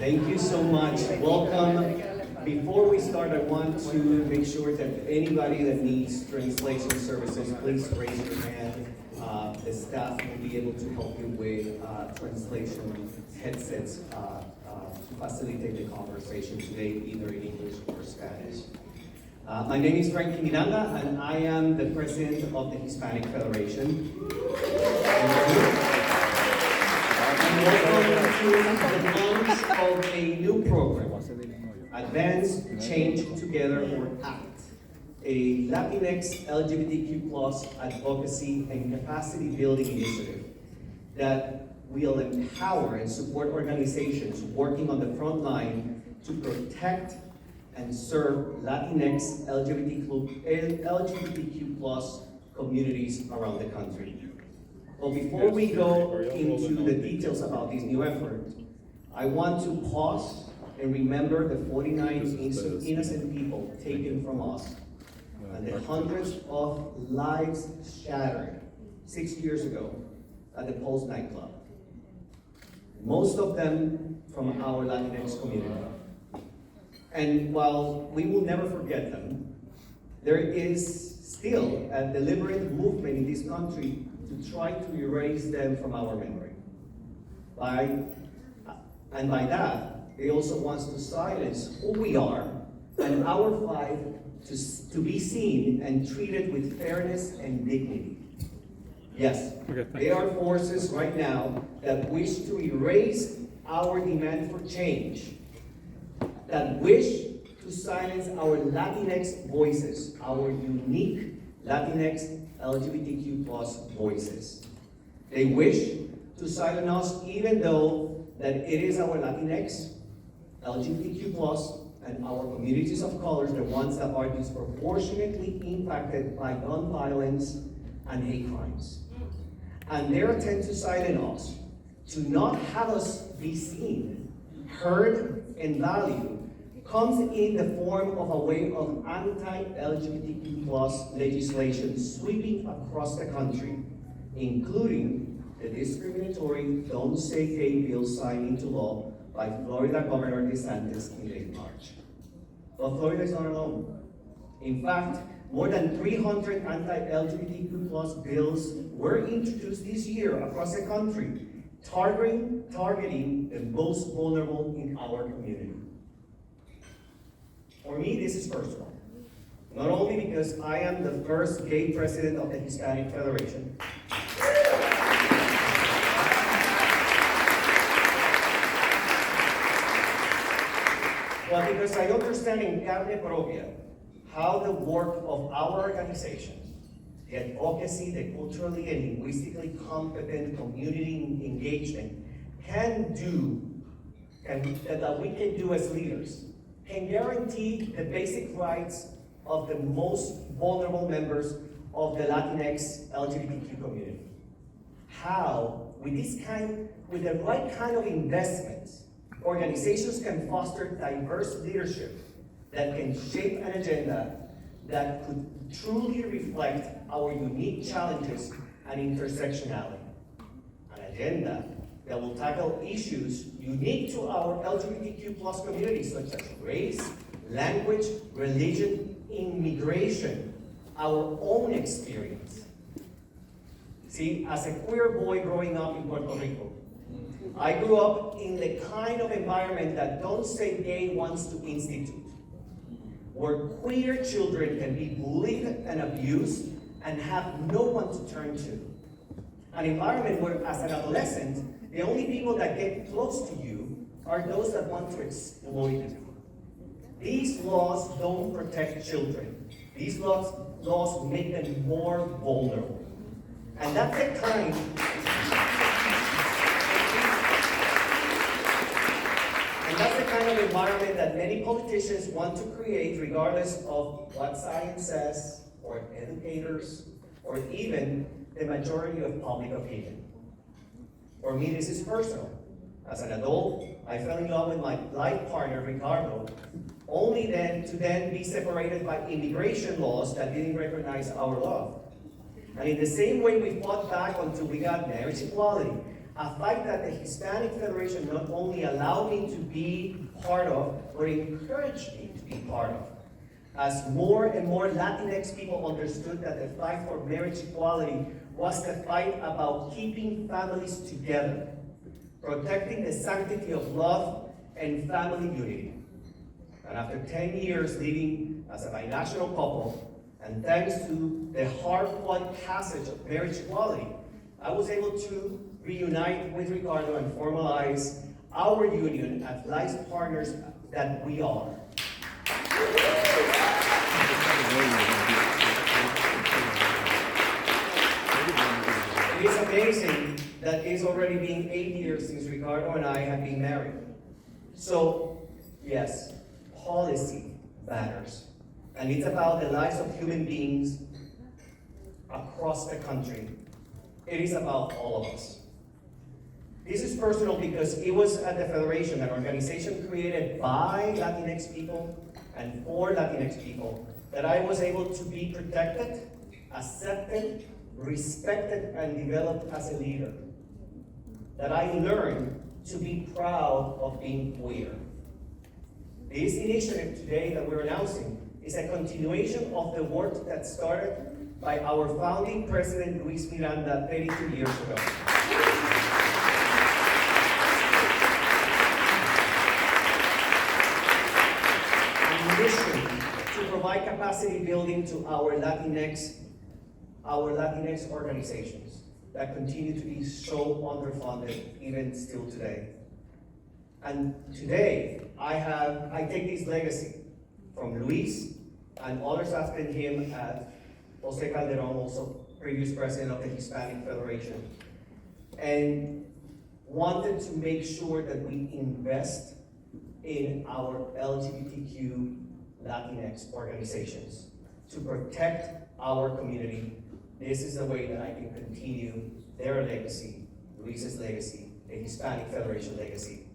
Thank you so much. Welcome. Before we start, I want to make sure that anybody that needs translation services, please raise your hand. The staff will be able to help you with translation headsets to facilitate the conversation today, either in English or Spanish. My name is Frankie Miranda, and I am the president of the Hispanic Federation. And welcome to the launch of a new program, Advance, Change Together, or ACT, a Latinx LGBTQ+ advocacy and capacity building initiative that will empower and support organizations working on the front line to protect and serve Latinx LGBTQ+ communities around the country. But before we go into the details about this new effort, I want to pause and remember the 49 innocent people taken from us and the hundreds of lives shattered 6 years ago at the Pulse nightclub. Most of them from our Latinx community. And while we will never forget them, there is still a deliberate movement in this country to try to erase them from our memory. And by that, they also want to silence who we are and our fight to be seen and treated with fairness and dignity. Yes, there are forces right now that wish to erase our demand for change, that wish to silence our Latinx voices, our unique Latinx LGBTQ+ voices. They wish to silence us even though that it is our Latinx, LGBTQ+, and our communities of colors, the ones that are disproportionately impacted by gun violence and hate crimes. And their attempt to silence us, to not have us be seen, heard, and valued, comes in the form of a wave of anti-LGBTQ+ legislation sweeping across the country, including the discriminatory Don't Say Gay bill signed into law by Florida Governor DeSantis in late March. But Florida is not alone. In fact, more than 300 anti-LGBTQ+ bills were introduced this year across the country, targeting the most vulnerable in our community. For me, this is personal. Not only because I am the first gay president of the Hispanic Federation, but because I understand in carne propia how the work of our organization, the advocacy, the culturally and linguistically competent community engagement that we can do as leaders, can guarantee the basic rights of the most vulnerable members of the Latinx LGBTQ community. How, with the right kind of investments, organizations can foster diverse leadership that can shape an agenda that could truly reflect our unique challenges and intersectionality. An agenda that will tackle issues unique to our LGBTQ+ communities, such as race, language, religion, immigration, our own experience. See, as a queer boy growing up in Puerto Rico, I grew up in the kind of environment that Don't Say Gay wants to institute, where queer children can be bullied and abused and have no one to turn to. An environment where, as an adolescent, the only people that get close to you are those that want to exploit you. These laws don't protect children. These laws make them more vulnerable. And that's the kind of environment that many politicians want to create, regardless of what science says, or educators, or even the majority of public opinion. For me, this is personal. As an adult, I fell in love with my life partner, Ricardo, only to be separated by immigration laws that didn't recognize our love. And in the same way we fought back until we got marriage equality, A fight that the Hispanic Federation not only allowed me to be part of, but encouraged me to be part of. As more and more Latinx people understood that the fight for marriage equality was the fight about keeping families together, protecting the sanctity of love and family unity. And after 10 years living as a binational couple, and thanks to the hard-fought passage of marriage equality, I was able to reunite with Ricardo and formalize our union as life partners that we are. It is amazing that it's already been 8 years since Ricardo and I have been married. So, yes, policy matters. And it's about the lives of human beings across the country. It is about all of us. This is personal because it was at the Federation, an organization created by Latinx people and for Latinx people, that I was able to be protected, accepted, respected, and developed as a leader. That I learned to be proud of being queer. This initiative today that we're announcing is a continuation of the work that started by our founding president, Luis Miranda, 32 years ago. A mission to provide capacity building to our Latinx organizations that continue to be so underfunded even still today. And today, I take this legacy from Luis and others after him, Jose Calderon, also previous president of the Hispanic Federation, and wanted to make sure that we invest in our LGBTQ Latinx organizations to protect our community. This is the way that I can continue their legacy, Luis's legacy, the Hispanic Federation legacy,